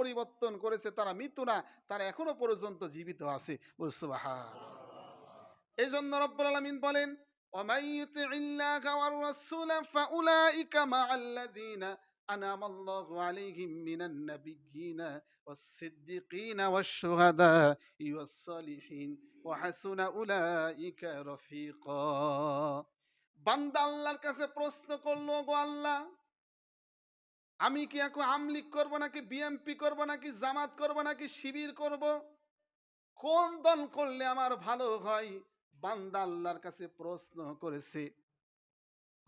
পরিবর্তন করেছে, তারা মৃত্যু না, তারা এখনো পর্যন্ত জীবিত আছে। বল সুবহানাল্লাহ। এই জন্য রব্বুল আলামিন বলেন, ওয়ামাই ইউতিইল্লাহা ওয়ার রাসূলা ফাউলাইকা মাআল্লাযীনা আনআমাল্লাহু আলাইহিম মিনান নাবিয়্যিনা ওয়াস-সিদ্দীকিনা ওয়াশ-শুহাদাই ওয়াস-সালিহিন ওয়া হাসুনা উলাইকা রফিকা। বান্দা আল্লাহর কাছে প্রশ্ন করলো, গো আল্লাহ, আমি কি এখন আমলিক করব নাকি বিএমপি করব নাকি জামাত করব নাকি শিবির করব? কোন দল করলে আমার ভালো হয়? বান্দা আল্লাহর কাছে প্রশ্ন করেছে।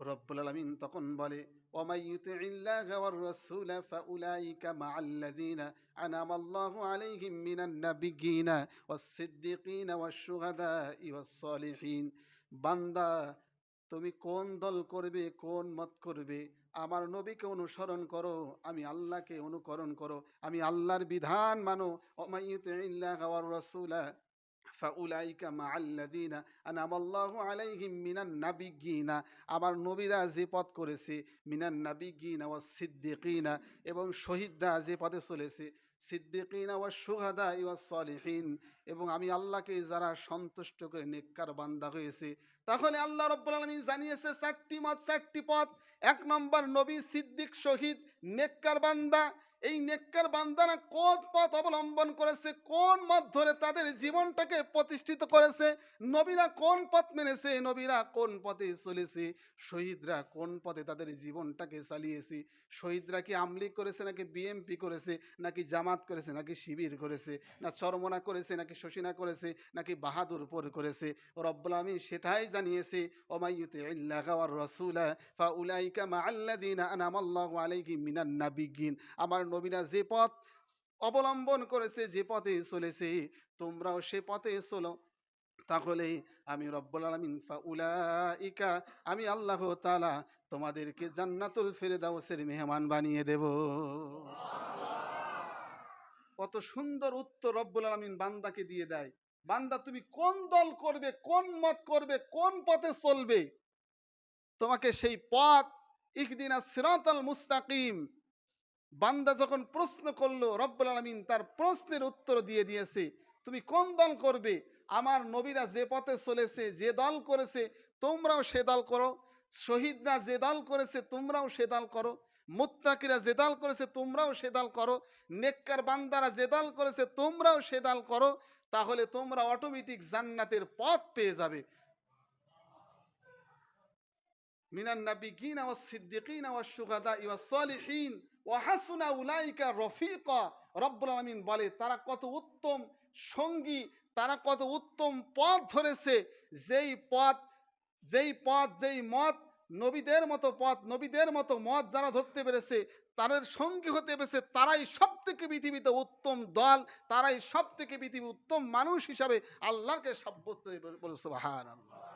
রব্বুল আলামিন তখন বলে, ওয়ামাই ইউতিইল্লাহা ওয়ার রাসূলা ফাউলাইকা মাআল্লাযীনা আনআমাল্লাহু আলাইহিম মিনান নাবিয়্যিনা ওয়াস-সিদ্দীকিনা ওয়াশ-শুহাদাই ওয়াস-সালিহিন। বান্দা, তুমি কোন দল করবে, কোন মত করবে? আমার নবীকে অনুসরণ করো, আমি আল্লাহকে অনুকরণ করো, আমি আল্লাহর বিধান মানো। ওয়ামাই ইউতিইল্লাহা ওয়ার রাসূলা ফাউলাইকা মাআল্লাযীনা আনআমাল্লাহু আলাইহিম মিনান নাবিয়্যিনা, আমার নবীরা যে পথ করেছে, মিনান নাবিয়্যিনা ওয়াস-সিদ্দীকিনা, এবং শহীদরা যে পথে চলেছে, সিদ্দীকিনা ওয়াশ-শুহাদাই ওয়াস-সালিহিন, এবং আমি আল্লাহকে যারা সন্তুষ্ট করে নেককার বান্দা হয়েছে। তাহলে আল্লাহ রাব্বুল আলামিন জানিয়েছে চারটি মত, চারটি পথ। এক নম্বর নবী, সিদ্দিক, শহীদ, নেককার বান্দা। এই নেককার বান্দারা কোন পথ অবলম্বন করেছে, কোন মত ধরে তাদের জীবনটাকে প্রতিষ্ঠিত করেছে, নবীরা কোন পথ মেনেছে, নবীরা কোন পথে চলেছে, শহীদরা কোন পথে তাদের জীবনটাকে চালিয়েছে। শহীদরা কি আমলিগ করেছে নাকি বিএমপি করেছে, নাকি জামাত করেছে নাকি শিবির করেছে, না চরমনা করেছে নাকি শশিনা করেছে, নাকি বাহাদুরপুর করেছে? রব্বুল আলামিন সেটাই জানিয়েছে, ওমাই ইউতিইল্লাহা ওয়ার রাসূলা ফাউলাইকা মাআল্লাযীনা আনআমাল্লাহু আলাইহিম মিনান নাবিয়্যিন, আমার নবীরা যে পথ অবলম্বন করেছে, যে পথে চলেছে, তোমরাও সে পথে চলো। তাহলে আমি রব্বুল আলামিন ফাউলাইকা, আমি আল্লাহ তাআলা তোমাদেরকে জান্নাতুল ফেরদাউসের মেহমান বানিয়ে দেব। কত সুন্দর উত্তর রব্বুল আলামিন বান্দাকে দিয়ে দেয়। বান্দা, তুমি কোন দল করবে, কোন মত করবে, কোন পথে চলবে, তোমাকে সেই পথ, ইহদিনাস সিরাতাল মুস্তাকিম, বান্দা যখন প্রশ্ন করলো, রব্বুল আলামিন তার প্রশ্নের উত্তর দিয়ে দিয়েছে। তুমি কোন দল করবে? আমার নবীরা যে পথে চলেছে, যে দল করেছে, তোমরাও সে দল করো। শহীদরা যে দল করেছে, তোমরাও সে দল করো। মুত্তাকিরা যে দল করেছে, তোমরাও সে দল করো। নেককার বান্দারা যে দল করেছে, তোমরাও সে দল করো। তাহলে তোমরা অটোমেটিক জান্নাতের পথ পেয়ে যাবে। মিনান নাবিয়্যিনা ওয়াস-সিদ্দীকিনা ওয়াশ-শুহাদাই ওয়াস-সালিহিন ওয়া হাসুনা উলাইকা রফিকা। রব্বুল আলামিন বলে, তারা কত উত্তম সঙ্গী, তারা কত উত্তম পথ ধরেছে। যেই পথ, যেই মত, নবীদের মতো পথ, নবীদের মতো মত যারা ধরতে পেরেছে, তাদের সঙ্গী হতে পেরেছে, তারাই সবথেকে পৃথিবীতে উত্তম দল, তারাই সবথেকে পৃথিবীর উত্তম মানুষ হিসাবে আল্লাহকে সাব্যস্ত বলে। সুবহানাল্লাহ।